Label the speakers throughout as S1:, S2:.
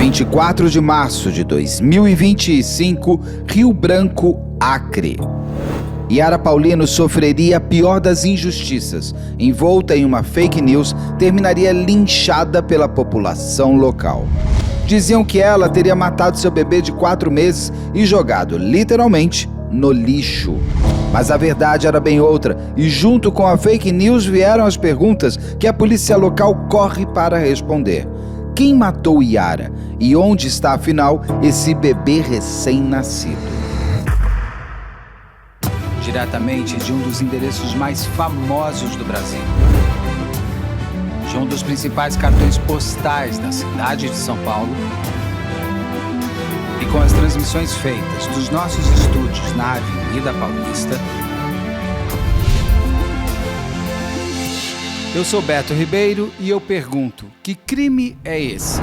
S1: 24 de março de 2025, Rio Branco, Acre. Yara Paulino sofreria a pior das injustiças. Envolta em uma fake news, terminaria linchada pela população local. Diziam que ela teria matado seu bebê de 4 meses e jogado, literalmente, no lixo. Mas a verdade era bem outra, e junto com a fake news vieram as perguntas que a polícia local corre para responder. Quem matou Yara? E onde está, afinal, esse bebê recém-nascido? Diretamente de um dos endereços mais famosos do Brasil, de um dos principais cartões postais da cidade de São Paulo, e com as transmissões feitas dos nossos estúdios na Avenida Paulista, eu sou Beto Ribeiro e eu pergunto, que crime é esse?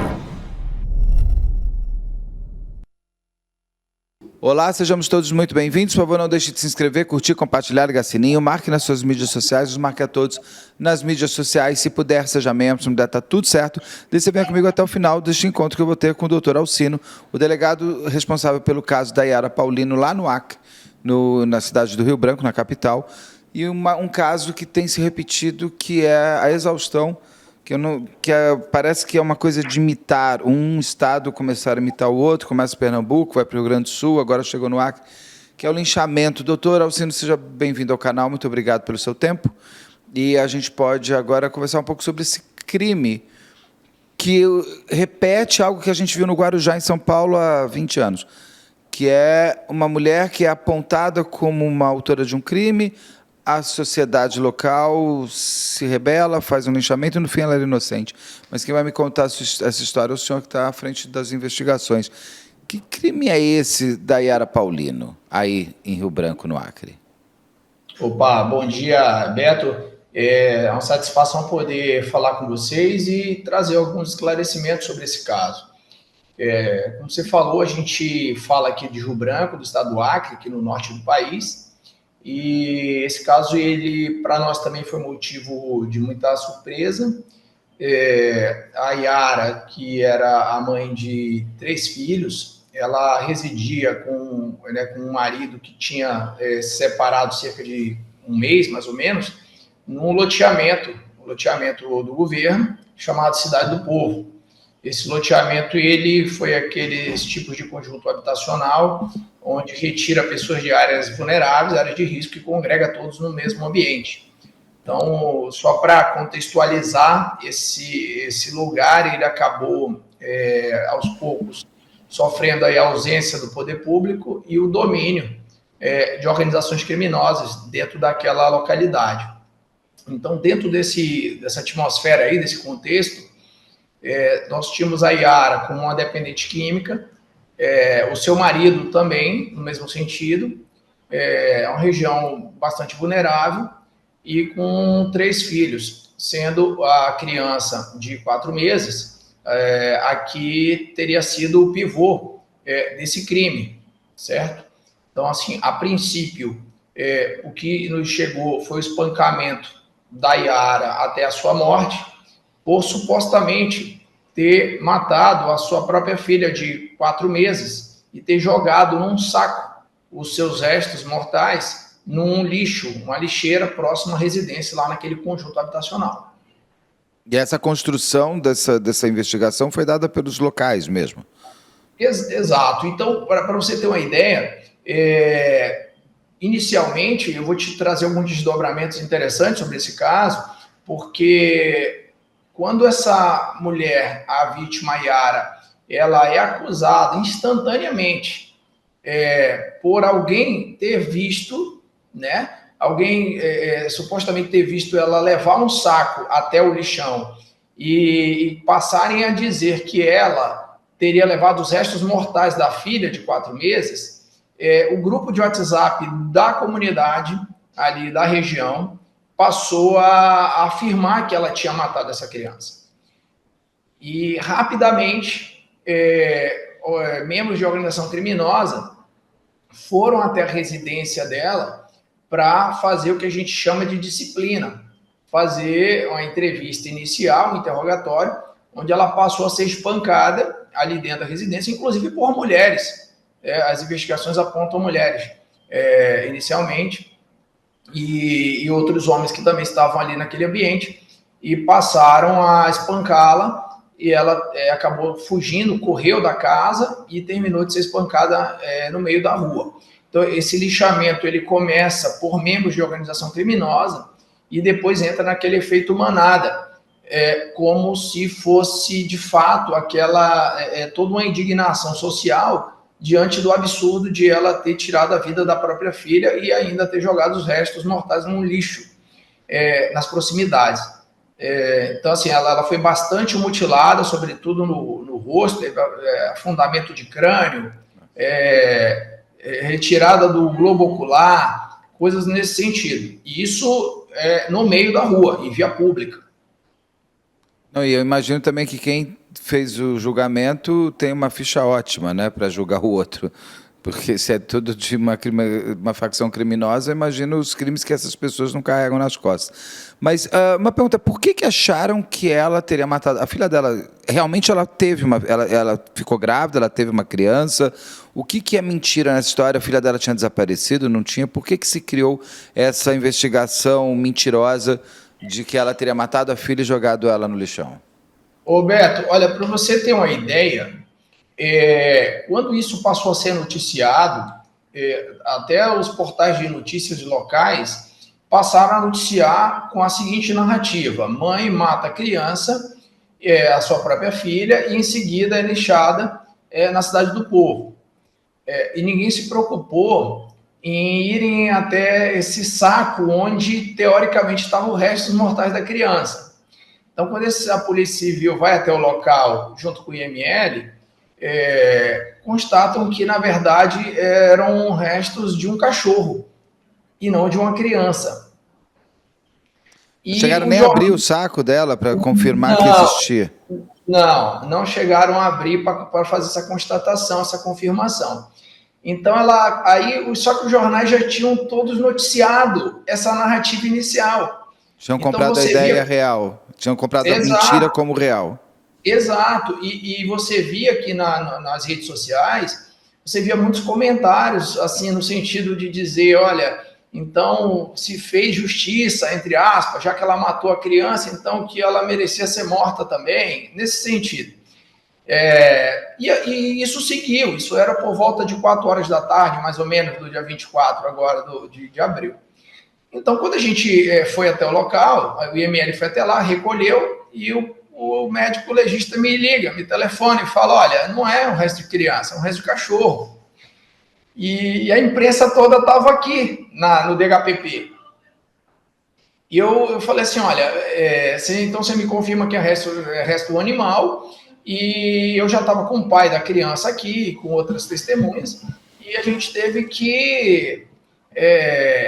S1: Olá, sejamos todos muito bem-vindos. Por favor, não deixe de se inscrever, curtir, compartilhar, ligar sininho, marque nas suas mídias sociais, nos marque a todos nas mídias sociais. Se puder, seja membro, se não puder, tá tudo certo. Você venha comigo até o final deste encontro que eu vou ter com o doutor Alcino, o delegado responsável pelo caso da Yara Paulino, lá no Acre, na cidade do Rio Branco, na capital. E um caso que tem se repetido, que é a exaustão, parece que é uma coisa de imitar. Um estado começar a imitar o outro, começa Pernambuco, vai para o Rio Grande do Sul, agora chegou no Acre, que é o linchamento. Doutor Alcino, seja bem-vindo ao canal, muito obrigado pelo seu tempo. E a gente pode agora conversar um pouco sobre esse crime, que repete algo que a gente viu no Guarujá, em São Paulo, há 20 anos, que é uma mulher que é apontada como uma autora de um crime. A sociedade local se rebela, faz um linchamento e, no fim, ela era inocente. Mas quem vai me contar essa história é o senhor que está à frente das investigações. Que crime é esse da Yara Paulino, aí em Rio Branco, no Acre?
S2: Opa, bom dia, Beto. É uma satisfação poder falar com vocês e trazer alguns esclarecimentos sobre esse caso. Como você falou, a gente fala aqui de Rio Branco, do estado do Acre, aqui no norte do país. E esse caso, ele, para nós também foi motivo de muita surpresa. A Yara, que era a mãe de 3 filhos, ela residia com um marido que tinha se separado cerca de um mês, mais ou menos, num loteamento do governo, chamado Cidade do Povo. Esse loteamento, ele foi aqueles tipos de conjunto habitacional onde retira pessoas de áreas vulneráveis, áreas de risco, e congrega todos no mesmo ambiente. Então, só para contextualizar, esse lugar, ele acabou, aos poucos, sofrendo aí a ausência do poder público e o domínio de organizações criminosas dentro daquela localidade. Então, dentro dessa atmosfera aí, desse contexto, nós tínhamos a Yara como uma dependente química, o seu marido também, no mesmo sentido, uma região bastante vulnerável, e com 3 filhos, sendo a criança de 4 meses, a que teria sido o pivô desse crime, certo? Então, assim, a princípio, o que nos chegou foi o espancamento da Yara até a sua morte, por supostamente ter matado a sua própria filha de 4 meses e ter jogado num saco os seus restos mortais num lixo, uma lixeira próxima à residência, lá naquele conjunto habitacional.
S1: E essa construção dessa investigação foi dada pelos locais mesmo?
S2: Exato. Então, para você ter uma ideia, inicialmente, eu vou te trazer alguns desdobramentos interessantes sobre esse caso, porque quando essa mulher, a vítima Yara, ela é acusada instantaneamente por alguém ter visto, né? Alguém supostamente ter visto ela levar um saco até o lixão e passarem a dizer que ela teria levado os restos mortais da filha de 4 meses, o grupo de WhatsApp da comunidade ali da região passou a afirmar que ela tinha matado essa criança. E rapidamente, membros de organização criminosa foram até a residência dela para fazer o que a gente chama de disciplina, fazer uma entrevista inicial, um interrogatório, onde ela passou a ser espancada ali dentro da residência, inclusive por mulheres. As investigações apontam mulheres, inicialmente, e outros homens que também estavam ali naquele ambiente, e passaram a espancá-la, e ela acabou fugindo, correu da casa e terminou de ser espancada no meio da rua. Então, esse lixamento ele começa por membros de organização criminosa e depois entra naquele efeito manada, como se fosse, de fato, aquela toda uma indignação social diante do absurdo de ela ter tirado a vida da própria filha e ainda ter jogado os restos mortais num lixo nas proximidades. Então, assim, ela foi bastante mutilada, sobretudo no rosto, afundamento de crânio, retirada do globo ocular, coisas nesse sentido. E isso no meio da rua, em via pública.
S1: Não, e eu imagino também que quem fez o julgamento tem uma ficha ótima, né, para julgar o outro. Porque se é tudo de uma facção criminosa, eu imagino os crimes que essas pessoas não carregam nas costas. Mas uma pergunta, por que acharam que ela teria matado? A filha dela, realmente ela teve ela ficou grávida, ela teve uma criança. O que é mentira nessa história? A filha dela tinha desaparecido, não tinha? Por que se criou essa investigação mentirosa de que ela teria matado a filha e jogado ela no lixão?
S2: Ô Beto, olha, para você ter uma ideia, quando isso passou a ser noticiado, até os portais de notícias locais passaram a noticiar com a seguinte narrativa: mãe mata a criança, a sua própria filha, e em seguida é lixada na Cidade do Povo. E ninguém se preocupou em irem até esse saco onde, teoricamente, estavam os restos mortais da criança. Então, quando a Polícia Civil vai até o local, junto com o IML, constatam que, na verdade, eram restos de um cachorro e não de uma criança.
S1: Chegaram nem a abrir o saco dela para confirmar que existia?
S2: Não chegaram a abrir para fazer essa constatação, essa confirmação. Então, só que os jornais já tinham todos noticiado essa narrativa inicial.
S1: Tinham comprado a ideia real, tinham comprado a mentira como real.
S2: Exato, e você via aqui nas redes sociais, você via muitos comentários, assim, no sentido de dizer, olha, então se fez justiça, entre aspas, já que ela matou a criança, então que ela merecia ser morta também, nesse sentido. E isso seguiu, isso era por volta de 4 horas da tarde, mais ou menos, do dia 24 agora de abril. Então, quando a gente foi até o local, o IML foi até lá, recolheu, e o médico legista me liga, me telefona e fala, olha, não é um resto de criança, é um resto de cachorro. E a imprensa toda estava aqui, no DHPP. E eu falei assim, olha, então você me confirma que é resto do animal, e eu já estava com o pai da criança aqui, com outras testemunhas, e a gente teve que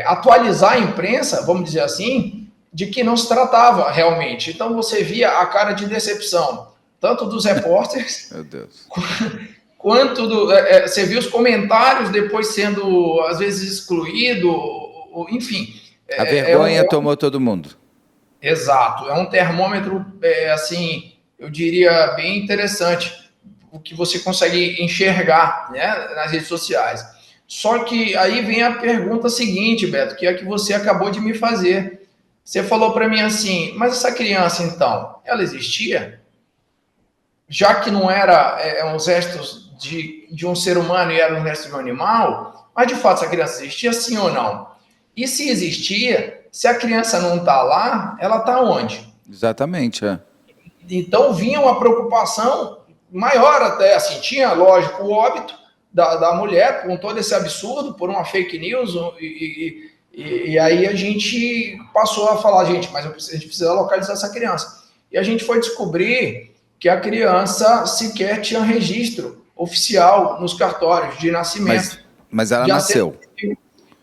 S2: atualizar a imprensa, vamos dizer assim, de que não se tratava realmente. Então você via a cara de decepção, tanto dos repórteres,
S1: meu Deus,
S2: quanto você viu os comentários depois sendo, às vezes, excluído, enfim.
S1: A vergonha tomou todo mundo.
S2: Exato, é um termômetro, assim, eu diria, bem interessante, o que você consegue enxergar, né, nas redes sociais. Só que aí vem a pergunta seguinte, Beto, que é a que você acabou de me fazer. Você falou para mim assim, mas essa criança, então, ela existia? Já que não era uns restos de um ser humano e era um resto de um animal, mas de fato essa criança existia, sim ou não? E se existia, se a criança não está lá, ela está onde?
S1: Exatamente,
S2: Então vinha uma preocupação maior até, assim, tinha, lógico, o óbito da mulher com todo esse absurdo, por uma fake news, e aí a gente passou a falar, mas a gente precisa localizar essa criança. E a gente foi descobrir que a criança sequer tinha registro oficial nos cartórios de nascimento.
S1: Mas ela nasceu.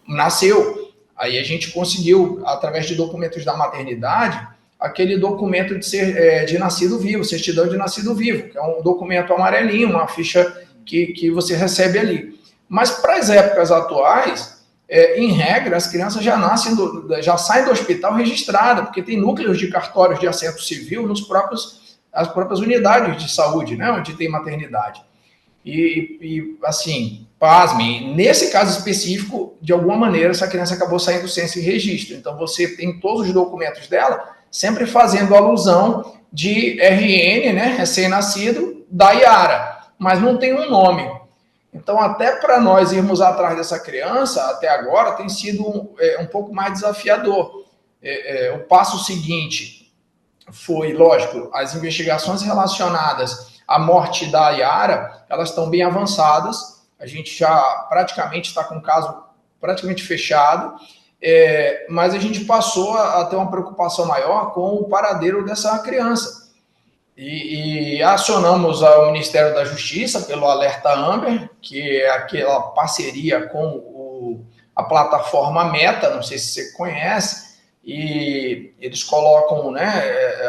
S2: Nasceu. Aí a gente conseguiu, através de documentos da maternidade, aquele documento de nascido vivo, certidão de nascido vivo, que é um documento amarelinho, uma ficha que você recebe ali. Mas para as épocas atuais, em regra, as crianças já saem do hospital registradas, porque tem núcleos de cartórios de assento civil nos próprios as próprias unidades de saúde, né, onde tem maternidade. E assim, pasmem, nesse caso específico, de alguma maneira, essa criança acabou saindo sem esse registro. Então, você tem todos os documentos dela sempre fazendo alusão de RN, né, recém-nascido, da Yara, mas não tem um nome. Então, até para nós irmos atrás dessa criança, até agora, tem sido um pouco mais desafiador. O passo seguinte foi, lógico, as investigações relacionadas à morte da Yara, elas estão bem avançadas, a gente já praticamente está com o caso praticamente fechado, mas a gente passou a ter uma preocupação maior com o paradeiro dessa criança. E acionamos o Ministério da Justiça pelo Alerta Amber, que é aquela parceria com a plataforma Meta, não sei se você conhece, e eles colocam, né,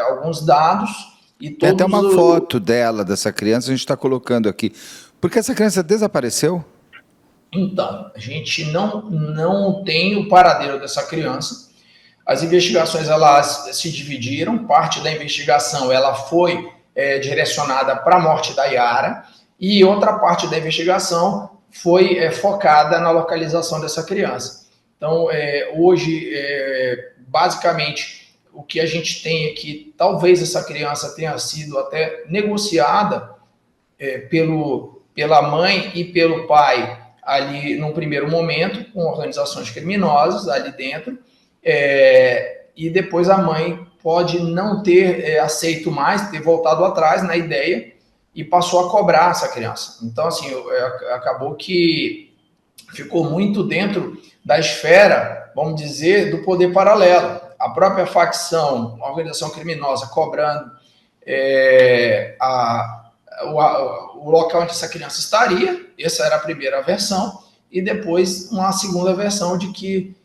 S2: alguns dados e todos...
S1: Tem até uma foto dela, dessa criança, a gente está colocando aqui. Porque essa criança desapareceu?
S2: Então, a gente não tem o paradeiro dessa criança. As investigações, elas se dividiram, parte da investigação ela foi direcionada para a morte da Yara, e outra parte da investigação foi focada na localização dessa criança. Então, hoje, basicamente, o que a gente tem é que talvez essa criança tenha sido até negociada pela mãe e pelo pai ali num primeiro momento, com organizações criminosas ali dentro, e depois a mãe pode não ter aceito mais, ter voltado atrás na ideia e passou a cobrar essa criança. Então, assim, acabou que ficou muito dentro da esfera, vamos dizer, do poder paralelo. A própria facção, a organização criminosa cobrando o local onde essa criança estaria, essa era a primeira versão, e depois uma segunda versão de que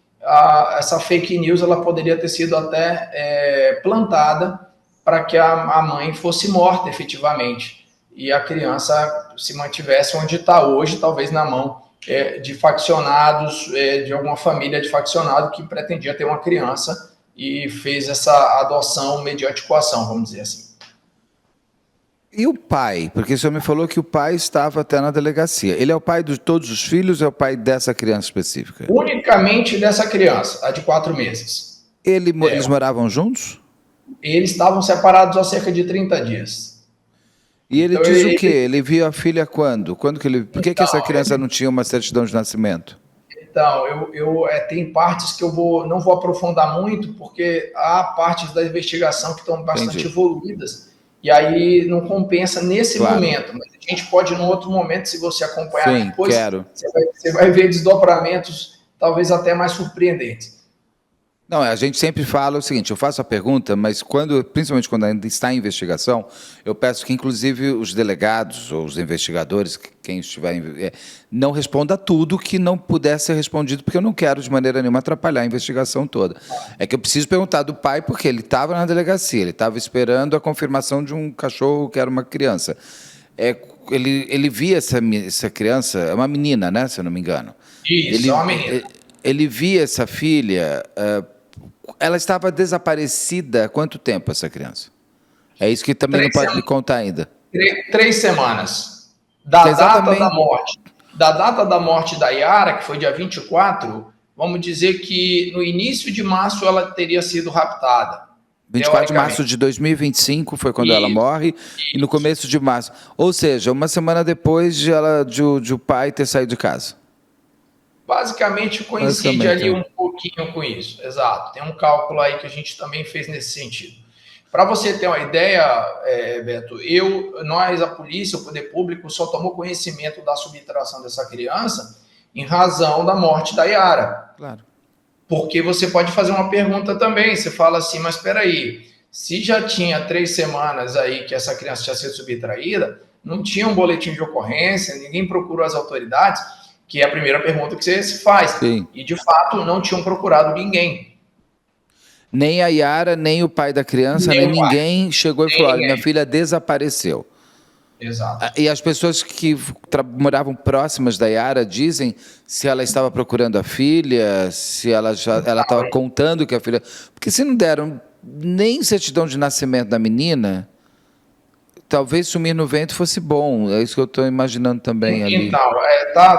S2: essa fake news ela poderia ter sido até plantada para que a mãe fosse morta efetivamente e a criança se mantivesse onde está hoje, talvez na mão de faccionados, de alguma família de faccionado que pretendia ter uma criança e fez essa adoção mediante coação, vamos dizer assim.
S1: E o pai? Porque o senhor me falou que o pai estava até na delegacia. Ele é o pai de todos os filhos ou é o pai dessa criança específica?
S2: Unicamente dessa criança, a de 4 meses.
S1: Eles moravam juntos?
S2: Eles estavam separados há cerca de 30 dias.
S1: E ele diz o quê? Ele viu a filha quando? Por que essa criança não tinha uma certidão de nascimento?
S2: Então, tem partes que não vou aprofundar muito, porque há partes da investigação que estão bastante evoluídas. E aí não compensa nesse momento, mas a gente pode, num outro momento, se você acompanhar depois, você vai ver desdobramentos talvez até mais surpreendentes.
S1: Não, a gente sempre fala o seguinte, eu faço a pergunta, mas principalmente quando ainda está em investigação, eu peço que, inclusive, os delegados ou os investigadores, quem estiver, não responda tudo que não puder ser respondido, porque eu não quero, de maneira nenhuma, atrapalhar a investigação toda. É que eu preciso perguntar do pai, porque ele estava na delegacia, ele estava esperando a confirmação de um cachorro que era uma criança. Ele via essa criança, é uma menina, né, se eu não me engano.
S2: Isso, é uma menina.
S1: Ele via essa filha... ela estava desaparecida há quanto tempo, essa criança? É isso que também não pode me contar ainda.
S2: 3 semanas. Da data da morte da Yara, que foi dia 24, vamos dizer que no início de março ela teria sido raptada.
S1: 24 de março de 2025 foi quando ela morre, e no começo de março. Ou seja, uma semana depois de o pai ter saído de casa.
S2: Basicamente coincide ali um pouquinho com isso, exato. Tem um cálculo aí que a gente também fez nesse sentido. Para você ter uma ideia, Beto, nós, a polícia, o poder público, só tomou conhecimento da subtração dessa criança em razão da morte da Yara.
S1: Claro.
S2: Porque você pode fazer uma pergunta também, você fala assim, mas espera aí, se já tinha 3 semanas aí que essa criança tinha sido subtraída, não tinha um boletim de ocorrência, ninguém procurou as autoridades, que é a primeira pergunta que você se faz.
S1: Sim.
S2: E, de fato, não tinham procurado ninguém.
S1: Nem a Yara, nem o pai da criança, nem ninguém chegou e falou, olha, minha filha desapareceu.
S2: Exato.
S1: E as pessoas que moravam próximas da Yara dizem se ela estava procurando a filha, se ela estava contando que a filha... Porque se não deram nem certidão de nascimento da menina, talvez sumir no vento fosse bom. É isso que eu estou imaginando também ali.
S2: Então,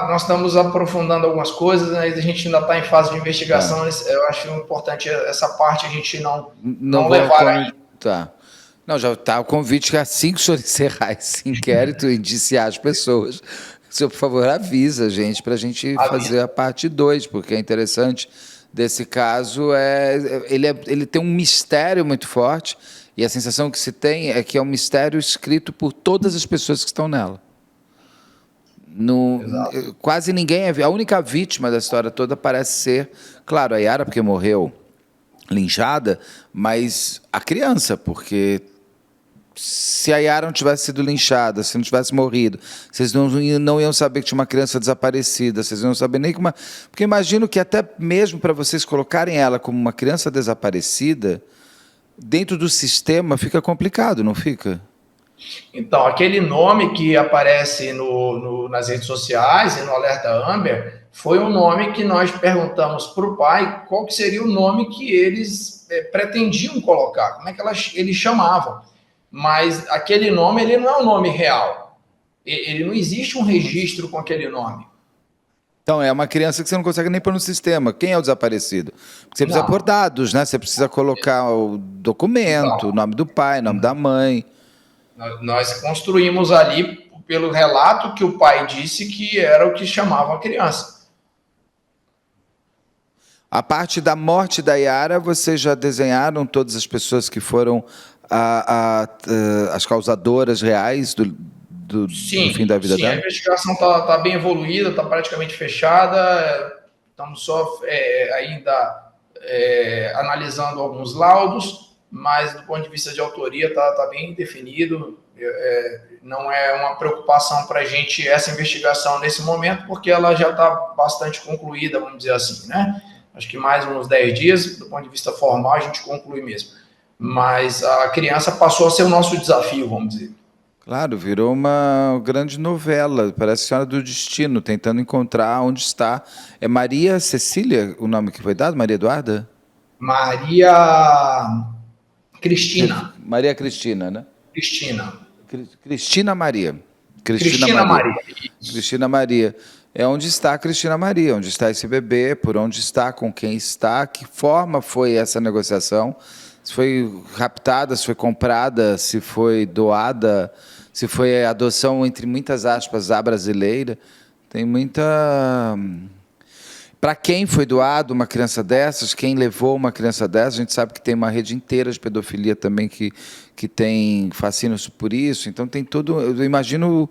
S2: nós estamos aprofundando algumas coisas, né, a gente ainda está em fase de
S1: Tá.
S2: investigação. Eu acho importante essa parte a gente
S1: Não
S2: não
S1: vamos
S2: levar aí.
S1: tá. Não, já está o convite que assim que o senhor encerrar esse inquérito e indiciar as pessoas, o senhor, por favor, avisa a gente para a gente fazer a parte 2, porque é interessante desse caso. Ele tem um mistério muito forte e a sensação que se tem é que é um mistério escrito por todas as pessoas que estão nela. No,
S2: Exato.
S1: quase ninguém é. A única vítima da história toda parece ser, claro, a Yara, porque morreu linchada, mas a criança, porque se a Yara não tivesse sido linchada, se não tivesse morrido, vocês não iam saber que tinha uma criança desaparecida, vocês não iam saber nem como. Porque imagino que até mesmo para vocês colocarem ela como uma criança desaparecida, dentro do sistema fica complicado, não fica?
S2: Então, aquele nome que aparece nas redes sociais e no Alerta Amber foi um nome que nós perguntamos para o pai qual que seria o nome que eles pretendiam colocar, como é que eles chamavam. Mas aquele nome, ele não é um nome real. Ele não existe um registro com aquele nome.
S1: Então, é uma criança que você não consegue nem pôr no sistema. Quem é o desaparecido? Porque você precisa pôr dados, né? Você precisa colocar o documento, o nome do pai, o nome da mãe.
S2: Nós construímos ali, pelo relato que o pai disse, que era o que chamavam a criança.
S1: A parte da morte da Yara, vocês já desenharam todas as pessoas que foram as causadoras reais do fim da vida dela?
S2: A investigação está bem evoluída, está praticamente fechada, estamos só ainda analisando alguns laudos, mas do ponto de vista de autoria está bem definido. Não é uma preocupação para a gente essa investigação nesse momento, porque ela já está bastante concluída, vamos dizer assim, né? Acho que mais uns 10 dias, do ponto de vista formal, a gente conclui mesmo. Mas a criança passou a ser o nosso desafio, vamos dizer.
S1: Claro, virou uma grande novela, parece Senhora do Destino, tentando encontrar onde está. É Maria Cecília o nome que foi dado? Maria Eduarda?
S2: Maria Cristina.
S1: Maria Cristina, né?
S2: Cristina
S1: Maria.
S2: Cristina Maria.
S1: Cristina Maria. É onde está a Cristina Maria, onde está esse bebê, por onde está, com quem está, que forma foi essa negociação, se foi raptada, se foi comprada, se foi doada, se foi adoção, entre muitas aspas, à brasileira. Tem muita... Para quem foi doado uma criança dessas, quem levou uma criança dessas, a gente sabe que tem uma rede inteira de pedofilia também que tem fascínios por isso. Então tem todo... Eu imagino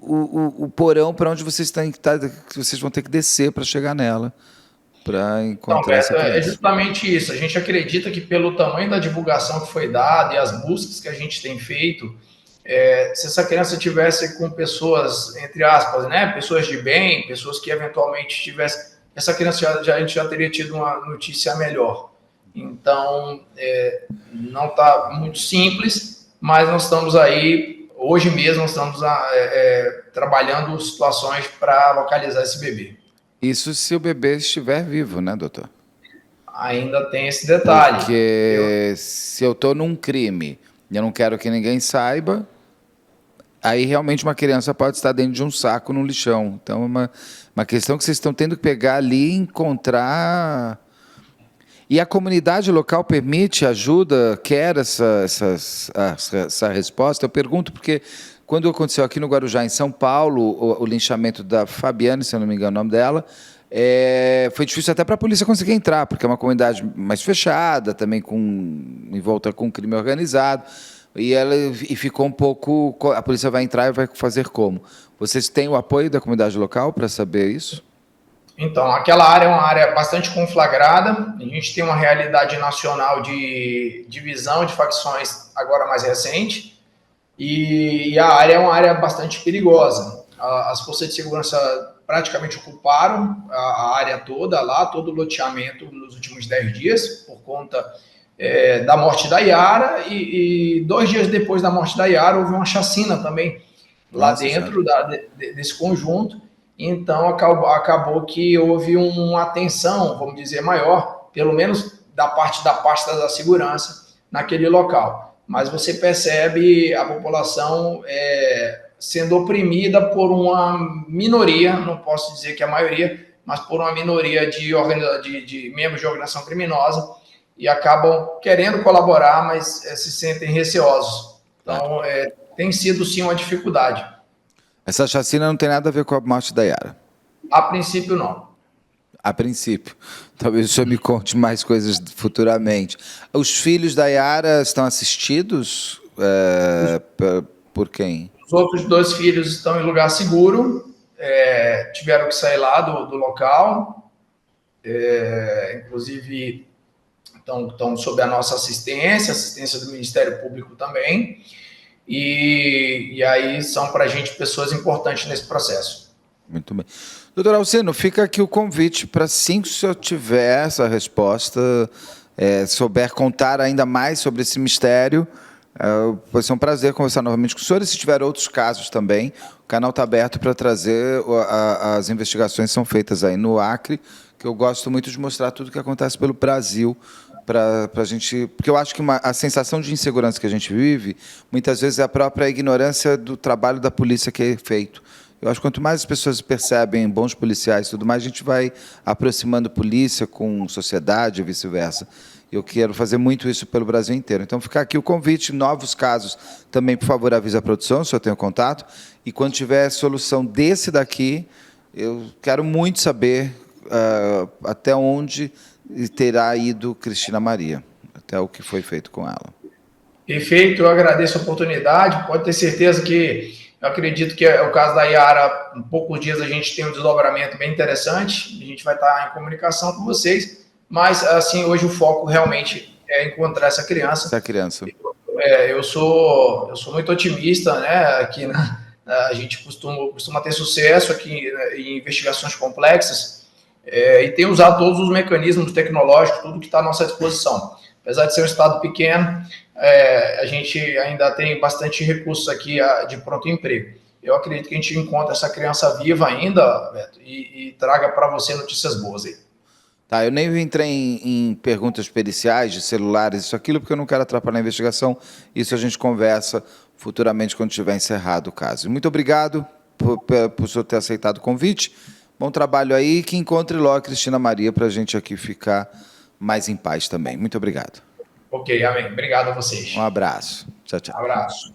S1: o porão para onde vocês que vocês vão ter que descer para chegar nela, para encontrar essa criança.
S2: É justamente isso. A gente acredita que pelo tamanho da divulgação que foi dada e as buscas que a gente tem feito, se essa criança tivesse com pessoas, entre aspas, né, pessoas de bem, pessoas que eventualmente tivessem, essa criança a gente já teria tido uma notícia melhor. Então, não está muito simples, mas nós estamos aí, hoje mesmo, nós estamos trabalhando situações para localizar esse bebê.
S1: Isso se o bebê estiver vivo, né, doutor?
S2: Ainda tem esse detalhe.
S1: Porque se eu estou num crime e eu não quero que ninguém saiba, aí realmente uma criança pode estar dentro de um saco no lixão. Então é uma questão que vocês estão tendo que pegar ali e encontrar. E a comunidade local permite, ajuda, quer essa resposta? Eu pergunto porque quando aconteceu aqui no Guarujá, em São Paulo, o linchamento da Fabiane, se eu não me engano o nome dela, foi difícil até para a polícia conseguir entrar, porque é uma comunidade mais fechada, também envolta com crime organizado, e ficou um pouco... A polícia vai entrar e vai fazer como? Vocês têm o apoio da comunidade local para saber isso?
S2: Então, aquela área é uma área bastante conflagrada, a gente tem uma realidade nacional de divisão de facções agora mais recente, e a área é uma área bastante perigosa. As forças de segurança praticamente ocuparam a área toda lá, todo o loteamento nos últimos 10 dias, por conta da morte da Yara, e 2 dias depois da morte da Yara houve uma chacina também lá dentro desse conjunto. Então acabou que houve uma atenção, vamos dizer, maior, pelo menos da parte da pasta da segurança naquele local. mas você percebe a população sendo oprimida por uma minoria, não posso dizer que é a maioria, mas por uma minoria de membros de organização criminosa, e acabam querendo colaborar, mas se sentem receosos. Então, tem sido sim uma dificuldade.
S1: Essa chacina não tem nada a ver com a morte da Yara.
S2: A princípio, não.
S1: A princípio. Talvez o senhor me conte mais coisas futuramente. Os filhos da Yara estão assistidos por quem?
S2: Os outros 2 filhos estão em lugar seguro, tiveram que sair lá do local, inclusive estão sob a nossa assistência do Ministério Público também, e aí são para a gente pessoas importantes nesse processo.
S1: Muito bem. Doutor Alcino, fica aqui o convite para, assim que o senhor tiver essa resposta, souber contar ainda mais sobre esse mistério, vai ser um prazer conversar novamente com o senhor. E se tiver outros casos também, o canal está aberto para trazer as investigações que são feitas aí no Acre, que eu gosto muito de mostrar tudo o que acontece pelo Brasil, para a gente, porque eu acho que a sensação de insegurança que a gente vive, muitas vezes é a própria ignorância do trabalho da polícia que é feito. Eu acho que quanto mais as pessoas percebem bons policiais e tudo mais, a gente vai aproximando polícia com sociedade e vice-versa. Eu quero fazer muito isso pelo Brasil inteiro. Então, ficar aqui o convite, novos casos, também, por favor, avise a produção, se eu tenho contato. E quando tiver solução desse daqui, eu quero muito saber até onde terá ido Cristina Maria, até o que foi feito com ela.
S2: Perfeito, eu agradeço a oportunidade, pode ter certeza que eu acredito que é o caso da Yara, em poucos dias a gente tem um desdobramento bem interessante, a gente vai estar em comunicação com vocês, mas assim, hoje o foco realmente é encontrar essa criança. Eu sou muito otimista, né, aqui a gente costuma ter sucesso aqui em investigações complexas, e tem usado todos os mecanismos tecnológicos, tudo que está à nossa disposição. Apesar de ser um estado pequeno, a gente ainda tem bastante recursos aqui de pronto emprego. Eu acredito que a gente encontra essa criança viva ainda, Beto, e traga para você notícias boas aí.
S1: Tá, eu nem entrei em perguntas periciais de celulares, isso, aquilo, porque eu não quero atrapalhar a investigação. Isso a gente conversa futuramente quando tiver encerrado o caso. Muito obrigado por o senhor ter aceitado o convite. Bom trabalho aí, que encontre logo a Cristina Maria para a gente aqui ficar mais em paz também. Muito obrigado.
S2: Ok, amém. Obrigado a vocês.
S1: Um abraço. Tchau, tchau.
S2: Um abraço.